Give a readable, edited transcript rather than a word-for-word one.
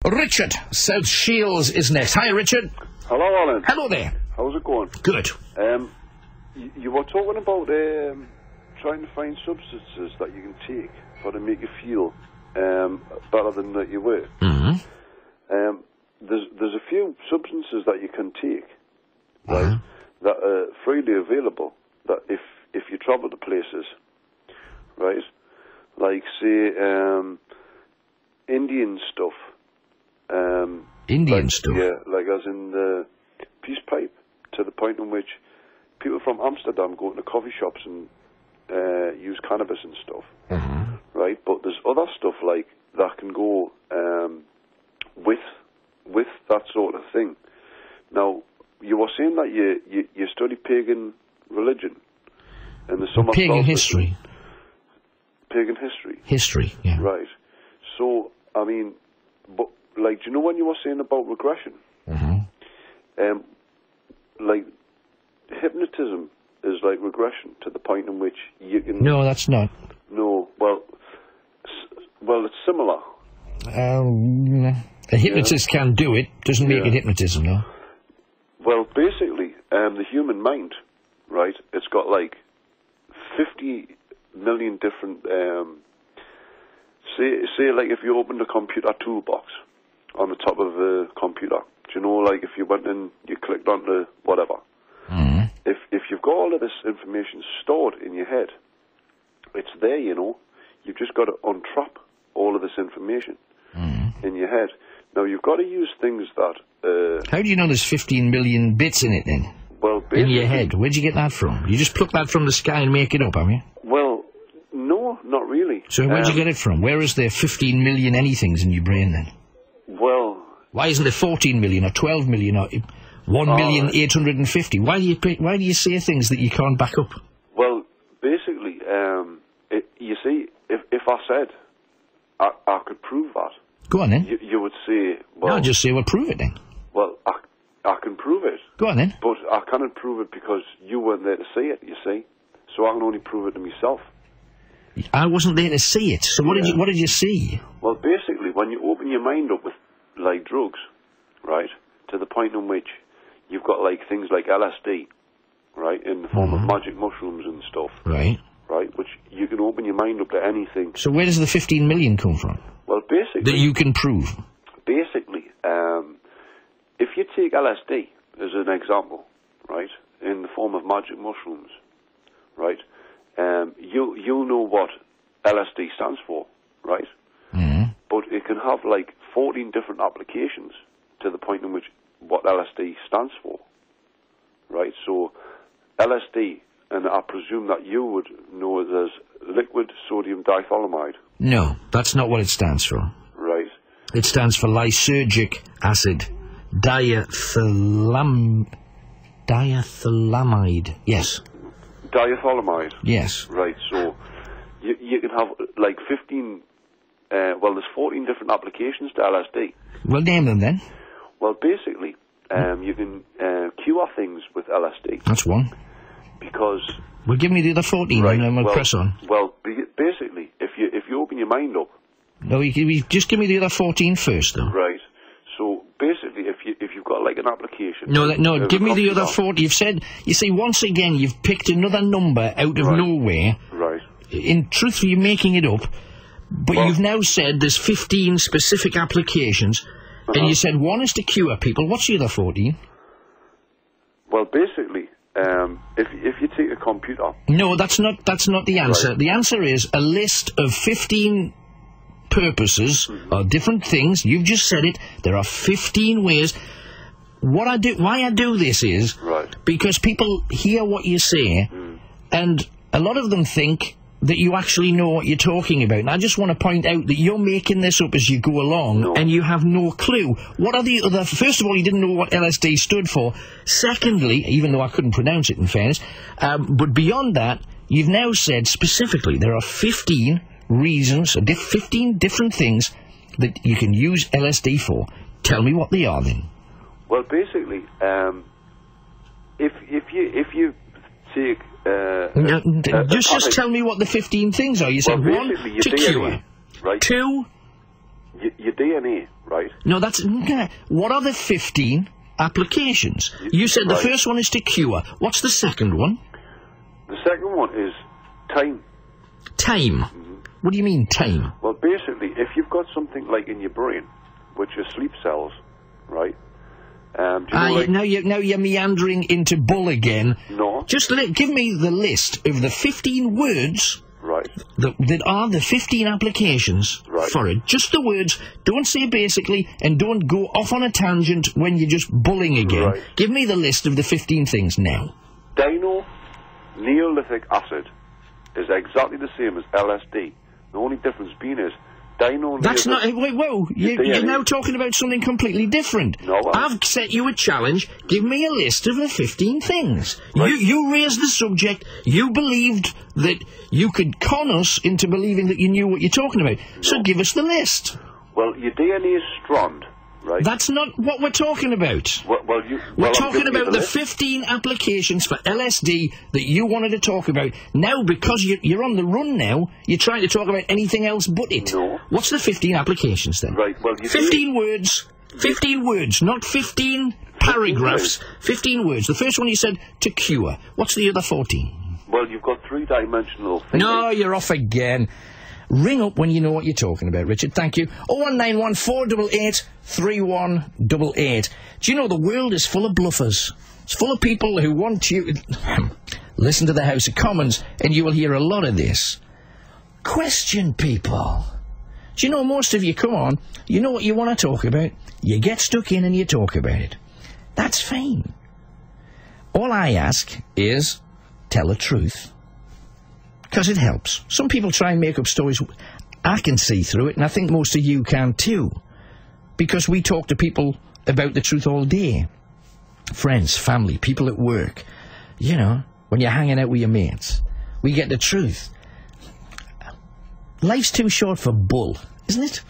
Richard, South Shields is next. Hi, Richard. Hello, Alan. Hello there. How's it going? Good. You were talking about trying to find substances that you can take to make you feel better than that you were. Mm-hmm. There's a few substances that you can take, right, that are freely available, that if you travel to places, right, like, say, Indian stuff. Indian stuff? Yeah, like as in the peace pipe, to the point in which people from Amsterdam go into coffee shops and use cannabis and stuff, right? But there's other stuff like that can go with that sort of thing. Now, you were saying that you study pagan religion in the summer. Pagan history. Pagan history. History, yeah. Right. So, I mean, but like, do you know when you were saying about regression? Like, hypnotism is like regression to the point in which you can... No, that's not. No, well, it's similar. A hypnotist can do it, doesn't make it hypnotism, no? Well, basically, the human mind, right, it's got like 50 million different... say like if you opened a computer toolbox on the top of the computer, do you know, like if you went in, you clicked onto whatever. If you've got all of this information stored in your head, it's there, you know. You've just got to untrap all of this information in your head. Now, you've got to use things that... How do you know there's 15 million bits in it, then? Well, basically... In your head. Where'd you get that from? You just pluck that from the sky and make it up, have you? Well, no, not really. So where'd you get it from? Where is there 15 million anythings in your brain, then? Well... Why isn't there 14 million or 12 million or 1,850,000? Why do you say things that you can't back up? Well, basically, you see, if I said I could prove that... Go on, then. You would say, well... No, just say, well, prove it, then. Well, I can prove it. Go on, then. But I cannot prove it because you weren't there to see it, you see. So I can only prove it to myself. I wasn't there to see it. So what did you see? Well, basically, when you open your mind up with, like, drugs, right, to the point in which you've got, like, things like LSD, right, in the form of magic mushrooms and stuff. Right. Right, which you can open your mind up to anything. So where does the 15 million come from? Well, basically... That you can prove? Basically, if you take LSD as an example, right, in the form of magic mushrooms, right, you'll know what LSD stands for, right? But it can have, like, 14 different applications to the point in which what LSD stands for, right? So, LSD, and I presume that you would know it as liquid sodium dithylamide. No, that's not what it stands for. Right. It stands for lysergic acid. Diethylamide. Yes. Diethylamide? Yes. Right, so you can have, like, 15... there's 14 different applications to LSD. Well, name them, then. Well, basically, you can cure things with LSD. That's one. Because... Well, give me the other 14, right, and then we'll press on. Well, basically, if you open your mind up... No, just give me the other 14 first, though. Right. So, basically, if you've got, like, an application... No, give me the other 40. You've said... You see, once again, you've picked another number out of nowhere. Right. In truth, you're making it up. But you've now said there's 15 specific applications, and you said one is to cure people. What's the other 14? Well, basically, if you take a computer... No, that's not the answer. Right. The answer is a list of 15 purposes or different things. You've just said it. There are 15 ways. Why I do this is because people hear what you say, and a lot of them think that you actually know what you're talking about. And I just want to point out that you're making this up as you go along, and you have no clue. What are the other... First of all, you didn't know what LSD stood for. Secondly, even though I couldn't pronounce it in fairness, but beyond that, you've now said specifically there are 15 reasons, 15 different things that you can use LSD for. Tell me what they are, then. Well, basically, if you take... just tell me what the 15 things are. You said one, to cure. Right. Two... Your DNA, right? No, that's... What are the 15 applications? You said the first one is to cure. What's the second one? The second one is time. Time. What do you mean, time? Well, basically, if you've got something like in your brain, which are sleep cells, right? Do you know, now you're meandering into bull again. No. Just give me the list of the 15 words... Right. That are the 15 applications for it. Just the words. Don't say basically, and don't go off on a tangent when you're just bulling again. Right. Give me the list of the 15 things now. Dino neolithic acid is exactly the same as LSD. The only difference being is dino... That's not... Wait, whoa. You're now talking about something completely different. No, I've set you a challenge. Give me a list of the 15 things. Right. You raised the subject. You believed that you could con us into believing that you knew what you're talking about. No. So give us the list. Well, your DNA strand, right? That's not what we're talking about. We're talking about the 15 applications for LSD that you wanted to talk about. Now, because you're on the run now, you're trying to talk about anything else but it. No. What's the 15 applications then? Right, well... 15 words. 15 words, not 15 paragraphs. 15 words. The first one you said, to cure. What's the other 14? Well, you've got three-dimensional things. No, you're off again. Ring up when you know what you're talking about, Richard. Thank you. 0191 488 3188. Do you know the world is full of bluffers? It's full of people who want you... Listen to the House of Commons and you will hear a lot of this. Question people. Do you know most of you come on, you know what you want to talk about, you get stuck in and you talk about it. That's fine. All I ask is tell the truth. Because it helps. Some people try and make up stories. I can see through it, and I think most of you can too. Because we talk to people about the truth all day. Friends, family, people at work. You know, when you're hanging out with your mates. We get the truth. Life's too short for bull, isn't it?